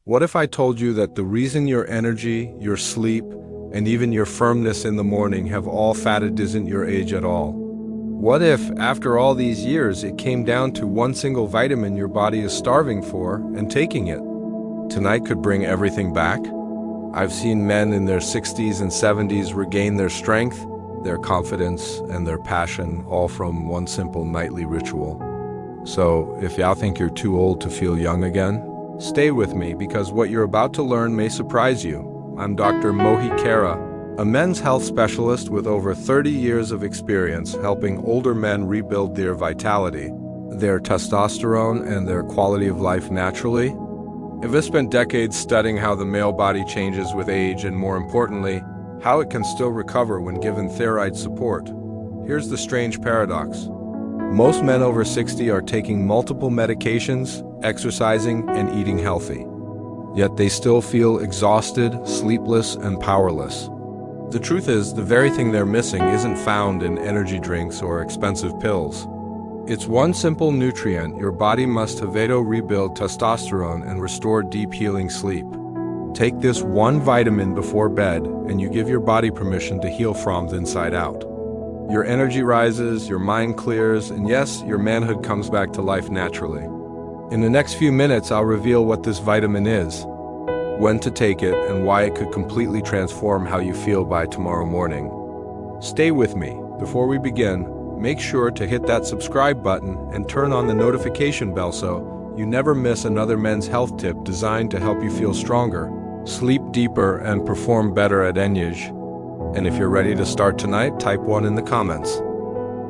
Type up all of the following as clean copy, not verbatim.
What if I told you that the reason your energy, your sleep, and even your firmness in the morning have all faded isn't your age at all? What if, after all these years, it came down to one single vitamin your body is starving for and taking it? Tonight could bring everything back. I've seen men in their 60s and 70s regain their strength, their confidence, and their passion, all from one simple nightly ritual. So, if y'all think you're too old to feel young again, stay with me because what you're about to learn may surprise you. I'm Dr. Mohi Kara, a men's health specialist with over 30 years of experience helping older men rebuild their vitality, their testosterone, and their quality of life naturally. I've spent decades studying how the male body changes with age and, more importantly, how it can still recover when given thyroid support. Here's the strange paradox. Most men over 60 are taking multiple medications, exercising, and eating healthy. Yet they still feel exhausted, sleepless, and powerless. The truth is, the very thing they're missing isn't found in energy drinks or expensive pills. It's one simple nutrient your body must rebuild testosterone and restore deep healing sleep. Take this one vitamin before bed, and you give your body permission to heal from the inside out. Your energy rises, your mind clears, and yes, your manhood comes back to life naturally. In the next few minutes, I'll reveal what this vitamin is, when to take it, and why it could completely transform how you feel by tomorrow morning. Stay with me. Before we begin, make sure to hit that subscribe button and turn on the notification bell so you never miss another men's health tip designed to help you feel stronger, sleep deeper, and perform better at Enyej. And if you're ready to start tonight, type 1 in the comments.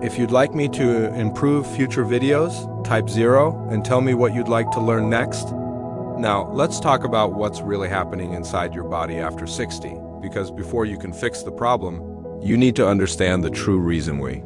If you'd like me to improve future videos, type 0 and tell me what you'd like to learn next. Now, let's talk about what's really happening inside your body after 60, because before you can fix the problem, you need to understand the true reason why.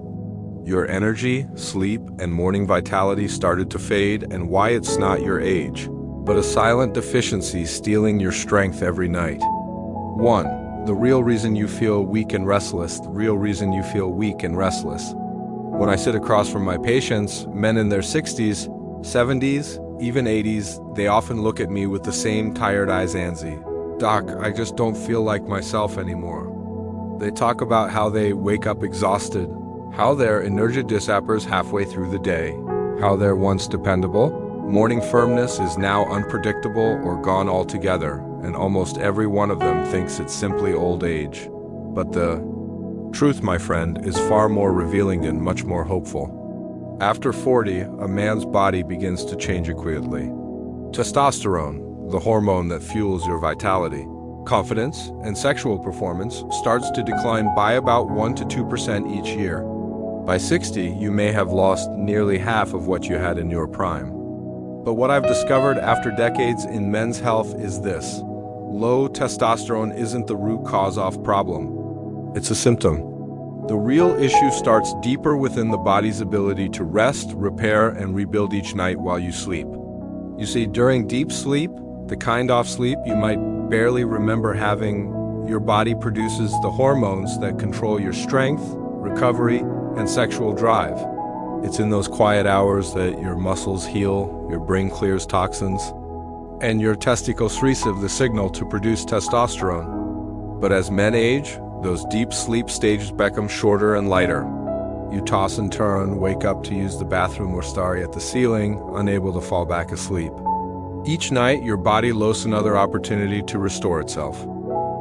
Your energy, sleep, and morning vitality started to fade, and why it's not your age, but a silent deficiency stealing your strength every night. 1. The real reason you feel weak and restless. The real reason you feel weak and restless. When I sit across from my patients, men in their 60s, 70s, even 80s, they often look at me with the same tired eyes. Anzi, Doc, I just don't feel like myself anymore. They talk about how they wake up exhausted, how their energy disappears halfway through the day, how their once dependable morning firmness is now unpredictable or gone altogether, and almost every one of them thinks it's simply old age. But the truth, my friend, is far more revealing and much more hopeful. After 40, a man's body begins to change quickly. Testosterone, the hormone that fuels your vitality, confidence, and sexual performance, starts to decline by about 1 to 2% each year. By 60, you may have lost nearly half of what you had in your prime. But what I've discovered after decades in men's health is this. Low testosterone isn't the root cause of problem. It's a symptom. The real issue starts deeper within the body's ability to rest, repair, and rebuild each night while you sleep. You see, during deep sleep, the kind of sleep you might barely remember having, your body produces the hormones that control your strength, recovery, and sexual drive. It's in those quiet hours that your muscles heal, your brain clears toxins, and your testicles receive the signal to produce testosterone. But as men age, those deep sleep stages become shorter and lighter. You toss and turn, wake up to use the bathroom or stare at the ceiling, unable to fall back asleep. Each night, your body loses another opportunity to restore itself.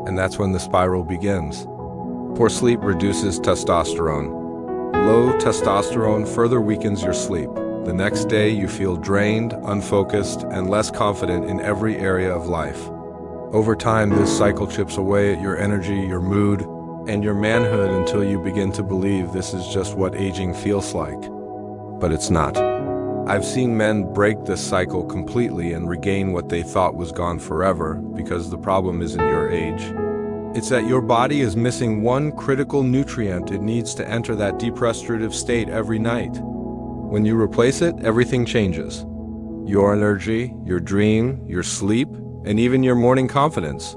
And that's when the spiral begins. Poor sleep reduces testosterone. Low testosterone further weakens your sleep. The next day, you feel drained, unfocused, and less confident in every area of life. Over time, this cycle chips away at your energy, your mood, and your manhood until you begin to believe this is just what aging feels like. But it's not. I've seen men break this cycle completely and regain what they thought was gone forever because the problem isn't your age. It's that your body is missing one critical nutrient it needs to enter that deep restorative state every night. When you replace it, everything changes. Your energy, your dream, your sleep, and even your morning confidence.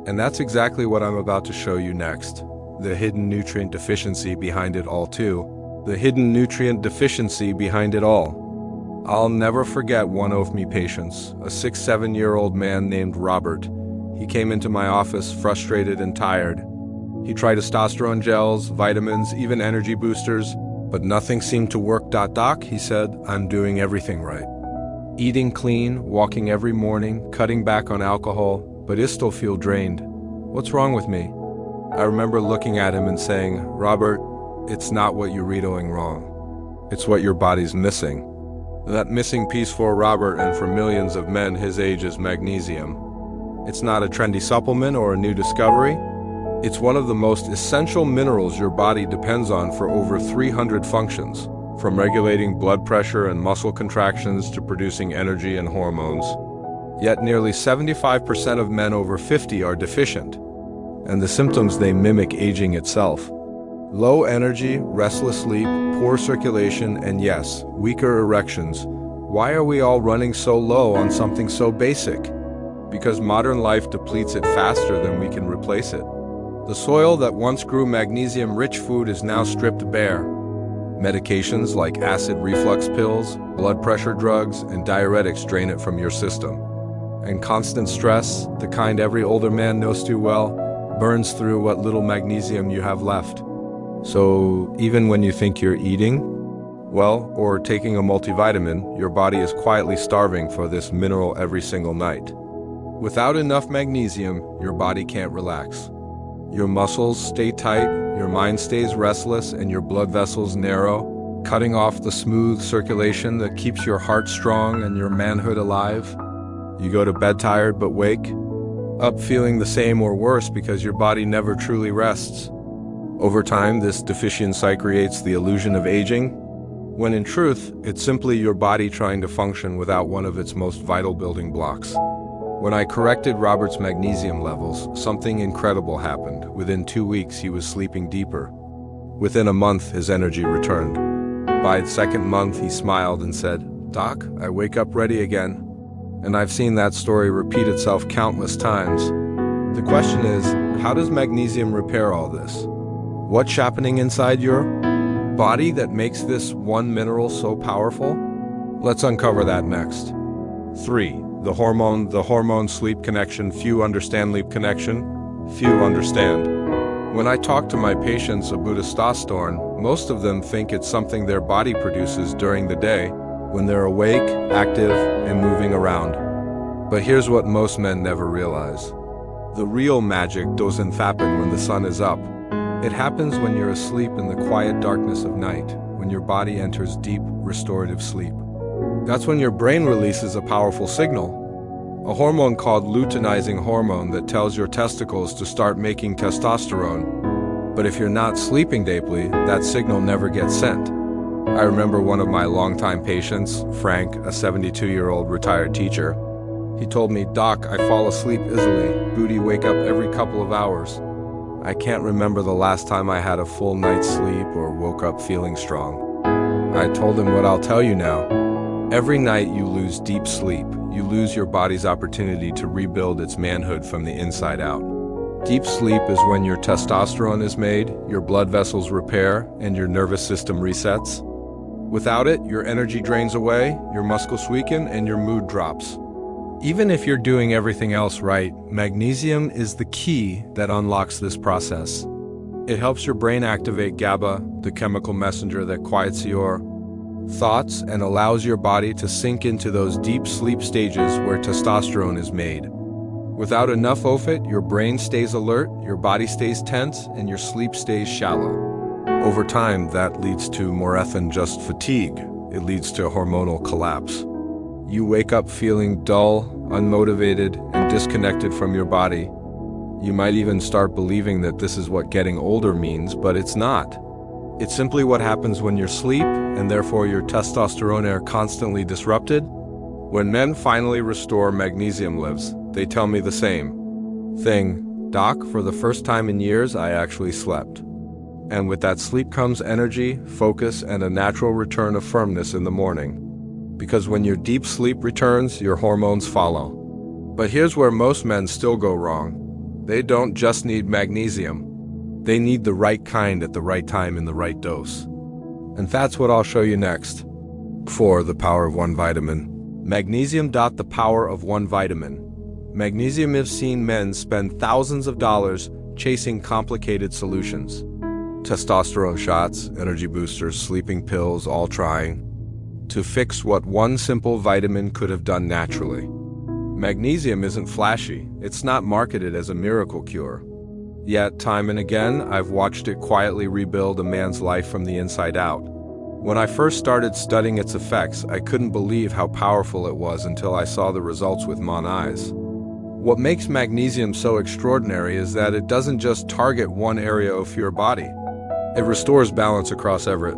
And that's exactly what I'm about to show you next. The hidden nutrient deficiency behind it all too. The hidden nutrient deficiency behind it all. I'll never forget one of my patients, a 6-7-year-old man named Robert. He came into my office frustrated and tired. He tried testosterone gels, vitamins, even energy boosters, but nothing seemed to work. Doc, he said, I'm doing everything right. Eating clean, walking every morning, cutting back on alcohol, but I still feel drained. What's wrong with me? I remember looking at him and saying, Robert, it's not what you're doing wrong. It's what your body's missing. That missing piece for Robert and for millions of men his age is magnesium. It's not a trendy supplement or a new discovery. It's one of the most essential minerals your body depends on for over 300 functions, from regulating blood pressure and muscle contractions to producing energy and hormones. Yet nearly 75% of men over 50 are deficient, and the symptoms they mimic aging itself. Low energy, restless sleep, poor circulation, and yes, weaker erections. Why are we all running so low on something so basic? Because modern life depletes it faster than we can replace it. The soil that once grew magnesium-rich food is now stripped bare. Medications like acid reflux pills, blood pressure drugs, and diuretics drain it from your system. And constant stress, the kind every older man knows too well, burns through what little magnesium you have left. So even when you think you're eating well or taking a multivitamin, your body is quietly starving for this mineral every single night. Without enough magnesium, your body can't relax. Your muscles stay tight, your mind stays restless, and your blood vessels narrow, cutting off the smooth circulation that keeps your heart strong and your manhood alive. You go to bed tired but wake up feeling the same or worse because your body never truly rests. Over time, this deficiency creates the illusion of aging, when in truth, it's simply your body trying to function without one of its most vital building blocks. When I corrected Robert's magnesium levels, something incredible happened. Within 2 weeks, he was sleeping deeper. Within a month, his energy returned. By the second month, he smiled and said, Doc, I wake up ready again. And I've seen that story repeat itself countless times. The question is, how does magnesium repair all this? What's happening inside your body that makes this one mineral so powerful? Let's uncover that next. 3. The hormone-sleep connection. Few understand sleep connection. Few understand. When I talk to my patients about testosterone, most of them think it's something their body produces during the day when they're awake, active, and moving around. But here's what most men never realize. The real magic doesn't happen when the sun is up. It happens when you're asleep in the quiet darkness of night, when your body enters deep, restorative sleep. That's when your brain releases a powerful signal, a hormone called luteinizing hormone that tells your testicles to start making testosterone. But if you're not sleeping deeply, that signal never gets sent. I remember one of my longtime patients, Frank, a 72-year-old retired teacher. He told me, Doc, I fall asleep easily, booty wake up every couple of hours. I can't remember the last time I had a full night's sleep or woke up feeling strong. I told him what I'll tell you now. Every night you lose deep sleep, you lose your body's opportunity to rebuild its manhood from the inside out. Deep sleep is when your testosterone is made, your blood vessels repair, and your nervous system resets. Without it, your energy drains away, your muscles weaken, and your mood drops. Even if you're doing everything else right, magnesium is the key that unlocks this process. It helps your brain activate GABA, the chemical messenger that quiets your thoughts and allows your body to sink into those deep sleep stages where testosterone is made. Without enough of it, your brain stays alert, your body stays tense, and your sleep stays shallow. Over time, that leads to more than just fatigue. It leads to hormonal collapse. You wake up feeling dull, unmotivated, and disconnected from your body. You might even start believing that this is what getting older means, but it's not. It's simply what happens when you sleep, and therefore your testosterone are constantly disrupted. When men finally restore magnesium levels, they tell me the same thing. Doc, for the first time in years, I actually slept. And with that sleep comes energy, focus, and a natural return of firmness in the morning. Because when your deep sleep returns, your hormones follow. But here's where most men still go wrong. They don't just need magnesium. They need the right kind at the right time in the right dose. And that's what I'll show you next. 4. The power of one vitamin. Magnesium. The power of one vitamin. Magnesium. Have seen men spend thousands of dollars chasing complicated solutions. Testosterone shots, energy boosters, sleeping pills, all trying to fix what one simple vitamin could have done naturally. Magnesium isn't flashy. It's not marketed as a miracle cure. Yet, time and again, I've watched it quietly rebuild a man's life from the inside out. When I first started studying its effects, I couldn't believe how powerful it was until I saw the results with my own eyes. What makes magnesium so extraordinary is that it doesn't just target one area of your body. It restores balance across every